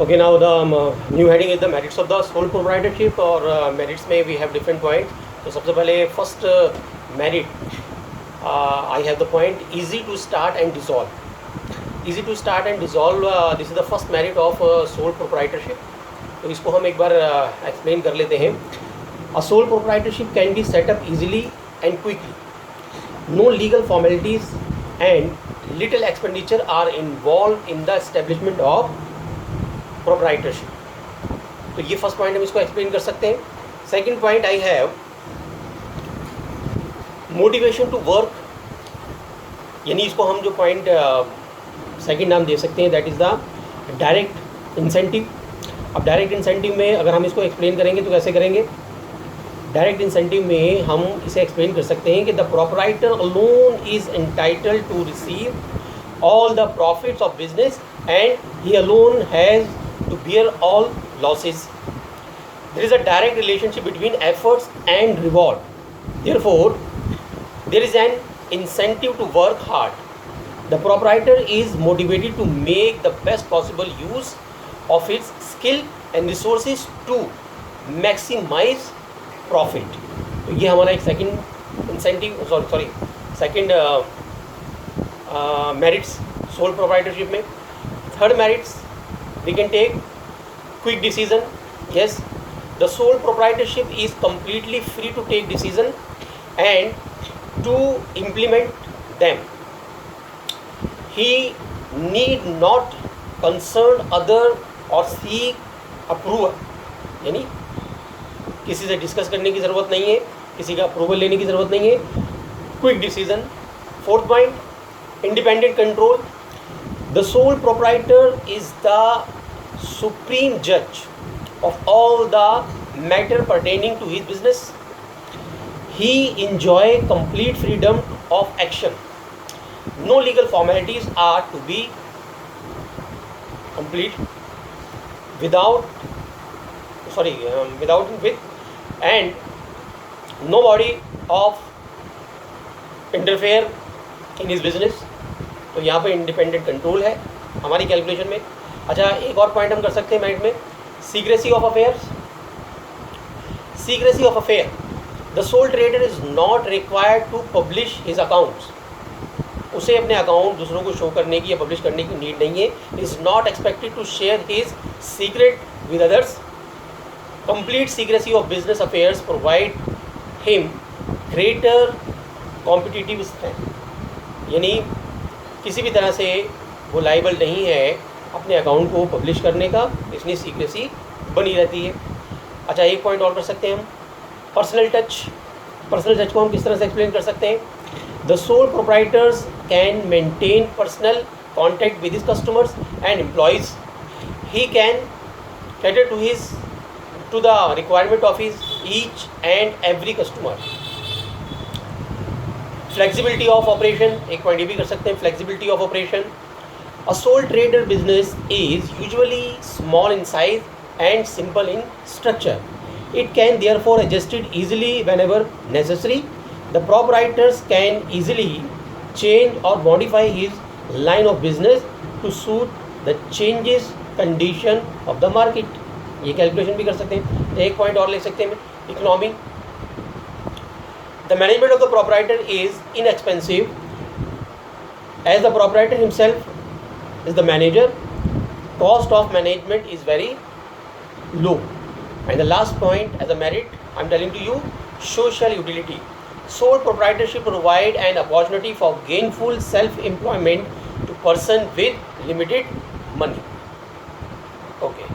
Okay, now the new heading is the merits of the sole proprietorship और merits में we have different points. तो सबसे पहले first merit I have the point easy to start and dissolve. Easy to start and dissolve, this is the first merit of sole proprietorship. तो इसको हम एक बार explain कर लेते हैं. A sole proprietorship can be set up easily and quickly. No legal formalities and little expenditure are involved in the establishment of proprietorship. तो ये first point हम इसको एक्सप्लेन कर सकते हैं. Second point I have motivation to work, यानी इसको हम जो पॉइंट सेकंड नाम दे सकते हैं that is the direct incentive. अब डायरेक्ट इंसेंटिव में अगर हम इसको एक्सप्लेन करेंगे तो कैसे करेंगे. डायरेक्ट इंसेंटिव में हम इसे एक्सप्लेन कर सकते हैं कि the proprietor alone is entitled to receive all the profits of business and he alone has to bear all losses. There is a direct relationship between efforts and reward. Therefore, there is an incentive to work hard. The proprietor is motivated to make the best possible use of its skill and resources to maximize profit. तो ये हमारा एक second incentive second merits sole proprietorship में. Third merits we can take quick decision. Yes, the sole proprietorship is completely free to take decision and to implement them. He need not concern other or seek approval. यानी किसी से discuss करने की ज़रूरत नहीं है, किसी का अप्रूवल लेने की ज़रूरत नहीं है. Quick decision. Fourth point, independent control. The sole proprietor is the supreme judge of all the matter pertaining to his business. He enjoy complete freedom of action. No legal formalities are to be complete and nobody of interfere in his business. तो यहाँ पे independent control है हमारी calculation में. अच्छा, एक और point हम कर सकते हैं मेरिट में, secrecy of affairs. Secrecy of affair, the sole trader is not required to publish his accounts. उसे अपने अकाउंट दूसरों को शो करने की या पब्लिश करने की नीड नहीं है. Is not expected to share his secret with others. Complete secrecy of business affairs provide him greater competitive strength. यानी किसी भी तरह से वो लाइबल नहीं है अपने अकाउंट को पब्लिश करने का, इसलिए सीक्रेसी बनी रहती है. अच्छा, एक पॉइंट और कर सकते हैं हम, पर्सनल टच. पर्सनल टच को हम किस तरह से एक्सप्लेन कर सकते हैं. The sole proprietors can maintain personal contact with his customers and employees. He can cater to the requirement of his each and every customer. Flexibility of operation, एक point ये भी कर सकते हैं, flexibility of operation. A sole trader business is usually small in size and simple in structure. It can therefore adjusted easily whenever necessary. The proprietors can easily change और modify his line of business to suit the changes condition of the market. ये calculation भी कर सकते हैं. एक point और ले सकते हैं, economy. The management of the proprietor is inexpensive, as the proprietor himself is the manager. Cost of management is very low. And the last point as a merit, I am telling to you, social utility. Sole proprietorship provide an opportunity for gainful self-employment to person with limited money. Okay.